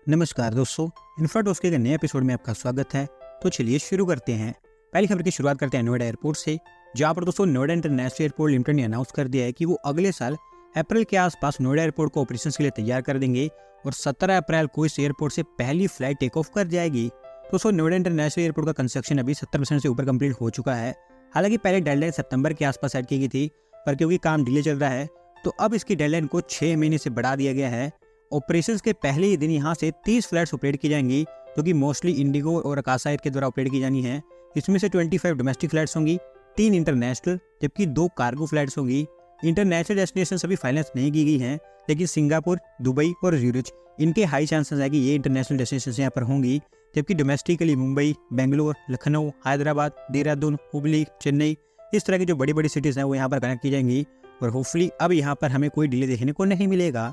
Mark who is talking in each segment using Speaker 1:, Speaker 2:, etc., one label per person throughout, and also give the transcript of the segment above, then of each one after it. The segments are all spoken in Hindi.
Speaker 1: नमस्कार दोस्तों, इन्फ्राडोस के नए एपिसोड में आपका स्वागत है। तो चलिए शुरू करते हैं। पहली खबर की शुरुआत करते हैं नोएडा एयरपोर्ट से, जहां पर दोस्तों नोएडा इंटरनेशनल एयरपोर्ट लिमिटेड ने अनाउंस कर दिया है कि वो अगले साल अप्रैल के आसपास नोएडा एयरपोर्ट को ऑपरेशन के लिए तैयार कर देंगे और 17 अप्रैल को इस एयरपोर्ट से पहली फ्लाइट टेक ऑफ कर जाएगी। दोस्तों नोएडा इंटरनेशनल एयरपोर्ट का कंस्ट्रक्शन अभी 70% से ऊपर कंप्लीट हो चुका है। हालांकि पहले डेडलाइन सितंबर के आसपास सेट की गई थी, पर क्योंकि काम डिले चल रहा है तो अब इसकी डेडलाइन को 6 महीने से बढ़ा दिया गया है। ऑपरेशंस के पहले ही दिन यहाँ से 30 फ्लाइट्स ऑपरेट की जाएंगी, जो कि मोस्टली इंडिगो और आकाशा एयर के द्वारा ऑपरेट की जानी है। इसमें से 25 डोमेस्टिक फ्लाइट्स होंगी, 3 इंटरनेशनल, जबकि 2 कार्गो फ्लाइट्स होंगी। इंटरनेशनल डेस्टिनेशन अभी फाइनेंस नहीं की गई हैं, लेकिन सिंगापुर, दुबई और ज्यूरिच इनके हाई चांसेस है कि ये इंटरनेशनल डेस्टिनेशन यहाँ पर होंगी। जबकि डोमेस्टिकली मुंबई, बेंगलोर, लखनऊ, हैदराबाद, देहरादून, हुबली, चेन्नई, इस तरह की जो बड़ी बड़ी सिटीज़ हैं वो यहाँ पर कनेक्ट की जाएंगी और होपफुली अब यहाँ पर हमें कोई डिले देखने को नहीं मिलेगा।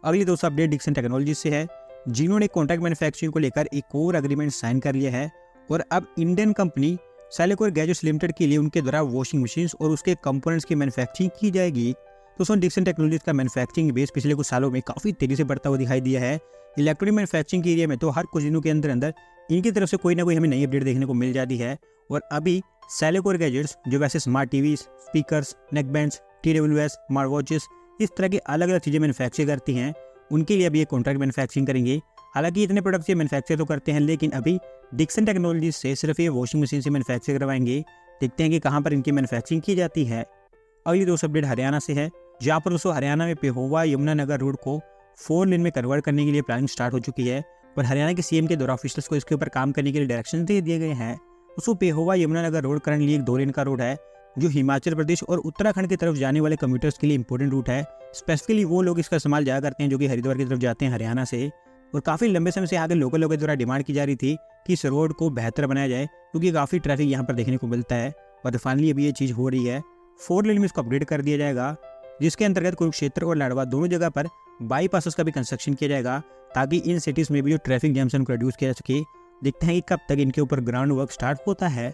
Speaker 1: अगली दोस्तों अपडेट डिक्सन टेक्नोलॉजी से है, जिन्होंने कॉन्ट्रैक्ट मैन्युफैक्चरिंग को लेकर एक और एग्रीमेंट साइन कर लिया है और अब इंडियन कंपनी सैलिकोर गैजेट्स लिमिटेड के लिए उनके द्वारा वॉशिंग मशीन्स और उसके कंपोनेंट्स की मैन्युफैक्चरिंग की जाएगी। दोस्तों डिक्सन टेक्नोलॉजीज का मैन्युफैक्चरिंग बेस पिछले कुछ सालों में काफ़ी तेजी से बढ़ता हुआ दिखाई दिया है। इलेक्ट्रॉनिक मैन्युफैक्चरिंग के एरिया में तो हर कुछ दिनों के अंदर अंदर इनकी तरफ से कोई ना कोई हमें नई अपडेट देखने को मिल जाती है। और अभी सैलिकोर गैजेट्स जो वैसे smart TV, speakers, neckbands, TWS, smart watches, इस तरह की अलग अलग चीज़ें मैन्युफैक्चर करती हैं, उनके लिए अभी ये कॉन्ट्रैक्ट मैन्युफैक्चरिंग करेंगे। हालांकि इतने प्रोडक्ट्स ये मैन्युफैक्चर तो करते हैं, लेकिन अभी डिक्सन टेक्नोलॉजीज से सिर्फ ये वॉशिंग मशीन से मैन्युफैक्चर करवाएंगे। देखते हैं कि कहाँ पर इनकी मैन्युफैक्चरिंग की जाती है। अगली दोस्तों अपडेट हरियाणा से है, जहाँ पर दोस्तों हरियाणा में पेहोवा यमुनानगर रोड को 4 लेन में कन्वर्ट करने के लिए प्लानिंग स्टार्ट हो चुकी है और हरियाणा के CM के द्वारा ऑफिशियल्स को इसके ऊपर काम करने के लिए डायरेक्शन दे दिए गए हैं। दोस्तों पेहोवा यमुनानगर रोड करंटली एक 2 लेन का रोड है, जो हिमाचल प्रदेश और उत्तराखंड की तरफ जाने वाले कम्यूटर्स के लिए इंपॉर्टेंट रूट है। स्पेसिफिकली वो लोग इसका इस्तेमाल ज़्यादा करते हैं जो कि हरिद्वार की तरफ जाते हैं हरियाणा से। और काफ़ी लंबे समय से आगे लोकल लोगों के द्वारा डिमांड की जा रही थी कि इस रोड को बेहतर बनाया जाए, क्योंकि काफ़ी ट्रैफिक यहाँ पर देखने को मिलता है और फाइनली अभी ये चीज़ हो रही है। 4 लेन में इसको अपग्रेड कर दिया जाएगा, जिसके अंतर्गत कुरुक्षेत्र और लाडवा दोनों जगह पर बाईपासेस का भी कंस्ट्रक्शन किया जाएगा, ताकि इन सिटीज़ में भी जो ट्रैफिक जैम्स उनको रिड्यूस किया जा सके। देखते हैं कि कब तक इनके ऊपर ग्राउंड वर्क स्टार्ट होता है।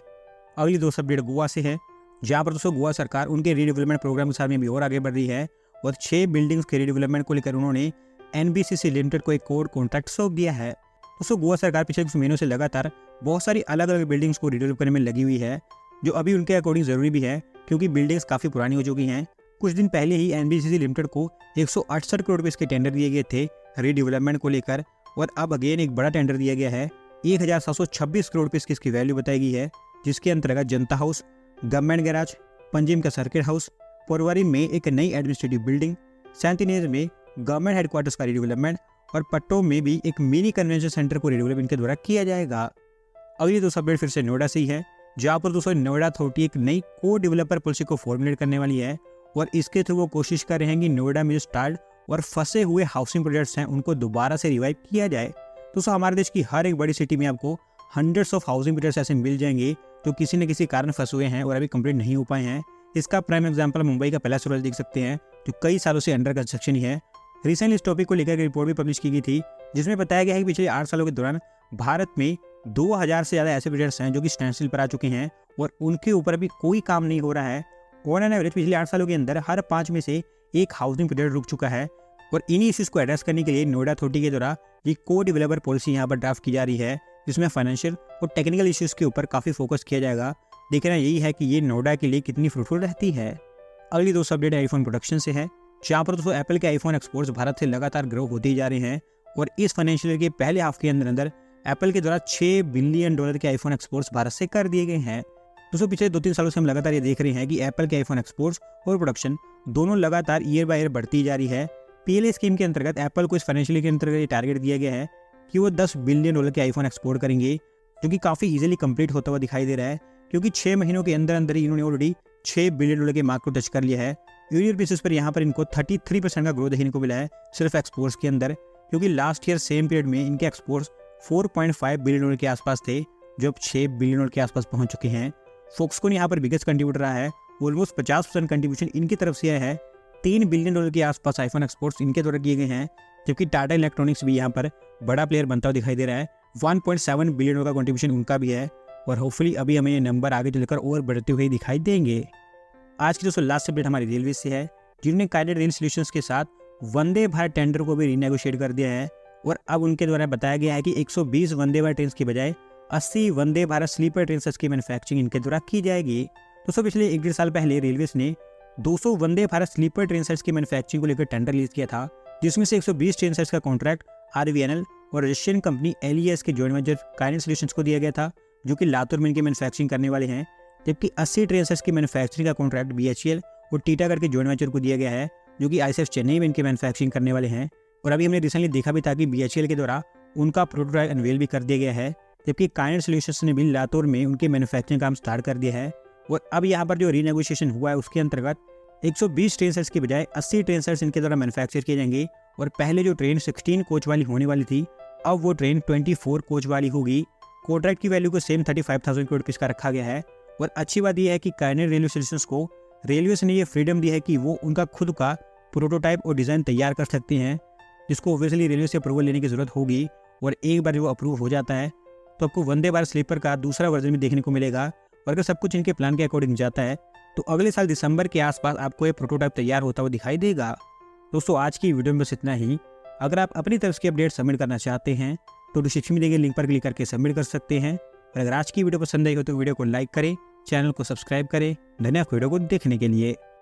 Speaker 1: अगली दोस्तों अपडेट गोवा से है, जहाँ पर दोस्तों गोवा सरकार उनके रीडेवलपमेंट प्रोग्राम के साथ में भी और आगे बढ़ रही है और 6 बिल्डिंग्स के रीडेवलपमेंट को लेकर उन्होंने NBCC लिमिटेड को एक और कॉन्ट्रैक्ट सौंप दिया है। दोस्तों गोवा सरकार पिछले कुछ महीनों से लगातार बहुत सारी अलग अलग बिल्डिंग्स को रीडेवलप करने में लगी हुई है, जो अभी उनके अकॉर्डिंग ज़रूरी भी है, क्योंकि बिल्डिंग्स काफ़ी पुरानी हो चुकी हैं। कुछ दिन पहले ही NBCC लिमिटेड को 168 करोड़ रुपये इसके टेंडर दिए गए थे रीडेवलपमेंट को लेकर, और अब अगेन एक बड़ा टेंडर दिया गया है। 1726 करोड़ रुपये इसकी वैल्यू बताई गई है, जिसके अंतर्गत जनता हाउस, गवर्नमेंट गैराज, पंजिम का सर्किट हाउस, पोरवारी में एक नई एडमिनिस्ट्रेटिव बिल्डिंग, सेंटिनेज में गवर्नमेंट हेडक्वार्टर्स का रीडेवलपमेंट और पट्टो में भी एक मिनी कन्वेंशन सेंटर को रीडेवलप इनके द्वारा किया जाएगा। अगली दोस्तों अपडेट फिर से नोएडा से ही है, जहाँ पर दोस्तों नोएडा अथॉरिटी एक नई को डेवलपर पॉलिसी को फॉर्मुलेट करने वाली है और इसके थ्रू वो कोशिश कर रहे हैं कि नोएडा में जो स्टार्ट और फंसे हुए हाउसिंग प्रोजेक्ट्स हैं उनको दोबारा से रिवाइव किया जाए। दोस्तों हमारे देश की हर एक बड़ी सिटी में आपको हंड्रेड्स ऑफ हाउसिंग प्रोजेक्ट्स ऐसे मिल जाएंगे जो किसी न किसी कारण फंसे हुए हैं और अभी कंप्लीट नहीं हो पाए हैं। इसका प्राइम एग्जांपल मुंबई का पहला सोलर देख सकते हैं, जो कई सालों से अंडर कंस्ट्रक्शन ही है। रिसेंटली इस टॉपिक को लेकर एक रिपोर्ट भी पब्लिश की गई थी, जिसमें बताया गया है कि पिछले 8 सालों के दौरान भारत में 2000 से ज़्यादा ऐसे प्रोजेक्ट्स हैं जो कि स्टैंड स्टिल पर आ चुके हैं और उनके ऊपर अभी कोई काम नहीं हो रहा है। ऑन एन एवरेज पिछले 8 सालों के अंदर हर 5 में से एक हाउसिंग प्रोजेक्ट रुक चुका है और इन्हीं इश्यूज़ को एड्रेस करने के लिए नोएडा अथॉरिटी के द्वारा ये को डेवलपर पॉलिसी यहाँ पर ड्राफ्ट की जा रही है, जिसमें फाइनेंशियल और टेक्निकल इश्यूज़ के ऊपर काफ़ी फोकस किया जाएगा। देखना यही है कि ये नोएडा के लिए कितनी फ्रूटफुल रहती है। अगली दोस्तों अपडेट आईफोन प्रोडक्शन से है, जहाँ पर दोस्तों एप्पल के आईफोन एक्सपोर्ट्स भारत से लगातार ग्रो होते ही जा रहे हैं और इस फाइनेंशियल ईयर के पहले हाफ के अंदर अंदर एप्पल के द्वारा $6 बिलियन के आईफोन एक्सपोर्ट्स भारत से कर दिए गए हैं। दोस्तों पिछले 2-3 सालों से हम लगातार ये देख रहे हैं कि एप्पल के आईफोन एक्सपोर्ट्स और प्रोडक्शन दोनों लगातार ईयर बाय ईयर बढ़ती जा रही है। PLA स्कीम के अंतर्गत एप्पल को इस फाइनेंशियल ईयर के अंतर्गत ये टारगेट दिया गया है कि वो $10 बिलियन के आईफोन एक्सपोर्ट करेंगे, जो कि काफ़ी ईजिली कंप्लीट होता हुआ दिखाई दे रहा है, क्योंकि 6 महीनों के अंदर अंदर ही इन्होंने ऑलरेडी $6 बिलियन के मार्क को टच कर लिया है। यूनियर बेसिस पर यहाँ पर इनको 33% का ग्रोथ देखने को मिला है सिर्फ एक्सपोर्ट्स के अंदर, क्योंकि लास्ट ईयर सेम पीरियड में इनके एक्सपोर्ट्स $4.5 बिलियन के आसपास थे, जो अब $6 बिलियन के आसपास पहुँच चुके हैं। फॉक्सकॉन यहाँ पर बिगेस्ट कंट्रीब्यूटर रहा है, ऑलमोस्ट 50% कंट्रीब्यूशन इनकी तरफ से आया है। $3 बिलियन के आसपास आईफोन एक्सपोर्ट्स इनके द्वारा किए गए हैं, जबकि टाटा इलेक्ट्रॉनिक्स भी यहाँ पर बड़ा प्लेयर बनता हुआ दिखाई दे रहा है। 1.7 बिलियन का कंट्रीब्यूशन उनका भी है और होपफुली अभी हमें ये नंबर आगे चलकर और बढ़ते हुए दिखाई देंगे। आज की दोस्तों लास्ट अपडेट हमारी रेलवे से है, जिन्होंने काइडेड रेल सॉल्यूशंस के साथ वंदे भारत टेंडर को भी रीनेगोशिएट कर दिया है और अब उनके द्वारा बताया गया है कि 120 वंदे भारत ट्रेन की बजाय 80 वंदे भारत स्लीपर ट्रेन की मैन्युफैक्चरिंग इनके द्वारा की जाएगी। दोस्तों पिछले 1-1.5 साल पहले रेलवे ने 200 वंदे भारत स्लीपर ट्रेन की मैन्युफैक्चरिंग को लेकर टेंडर रिलीज किया था, जिसमें से 120 ट्रेन का कॉन्ट्रैक्ट RVNL और रशियन कंपनी LES के जॉइंट वेंचर काइनेट सॉल्यूशंस को दिया गया था, जो कि लातूर में इनकी मैन्युफैक्चरिंग करने वाले हैं। जबकि 80 ट्रेन की मैन्युफैक्चरिंग का कॉन्ट्रैक्ट BHEL और टीटागढ़ के जॉइंट वेंचर को दिया गया है, जो कि ICF चेन्नई में इनकी मैन्युफैक्चरिंग करने वाले हैं। और अभी हमने रिसेंटली देखा भी था कि BHEL के द्वारा उनका प्रोटोटाइप अनवेल भी कर दिया गया है, जबकि काइनेट सॉल्यूशंस ने भी लातूर में उनके मैन्युफैक्चरिंग काम स्टार्ट कर दिया है। और अब यहाँ पर जो रीनेगोशिएशन हुआ है उसके अंतर्गत 120 ट्रेन सेट्स की बजाय 80 ट्रेन सेट्स इनके द्वारा मैन्युफैक्चर किए जाएंगे। और पहले जो ट्रेन 16 कोच वाली होने वाली थी, अब वो ट्रेन 24 कोच वाली होगी। कॉन्ट्रैक्ट की वैल्यू को सेम 35,000 करोड़ रुपीज़ का रखा गया है। और अच्छी बात यह है कि काइनेट रेलवे सॉल्यूशंस को रेलवे ने ये फ्रीडम दी है कि वो उनका खुद का प्रोटोटाइप और डिज़ाइन तैयार कर सकते हैं, जिसको ओब्वियसली रेलवे से अप्रूवल लेने की जरूरत होगी। और एक बार वो अप्रूव हो जाता है तो आपको वंदे भारत स्लीपर का दूसरा वर्जन भी देखने को मिलेगा। और अगर सब कुछ इनके प्लान के अकॉर्डिंग जाता है तो अगले साल दिसंबर के आसपास आपको ये प्रोटोटाइप तैयार होता हुआ दिखाई देगा। दोस्तों आज की वीडियो में बस इतना ही। अगर आप अपनी तरफ की अपडेट सबमिट करना चाहते हैं तो डिस्क्रिप्शन में दिए गए लिंक पर क्लिक करके सबमिट कर सकते हैं। और अगर आज की वीडियो पसंद आई हो तो वीडियो को लाइक करें, चैनल को सब्सक्राइब करें। धन्यवाद वीडियो को देखने के लिए।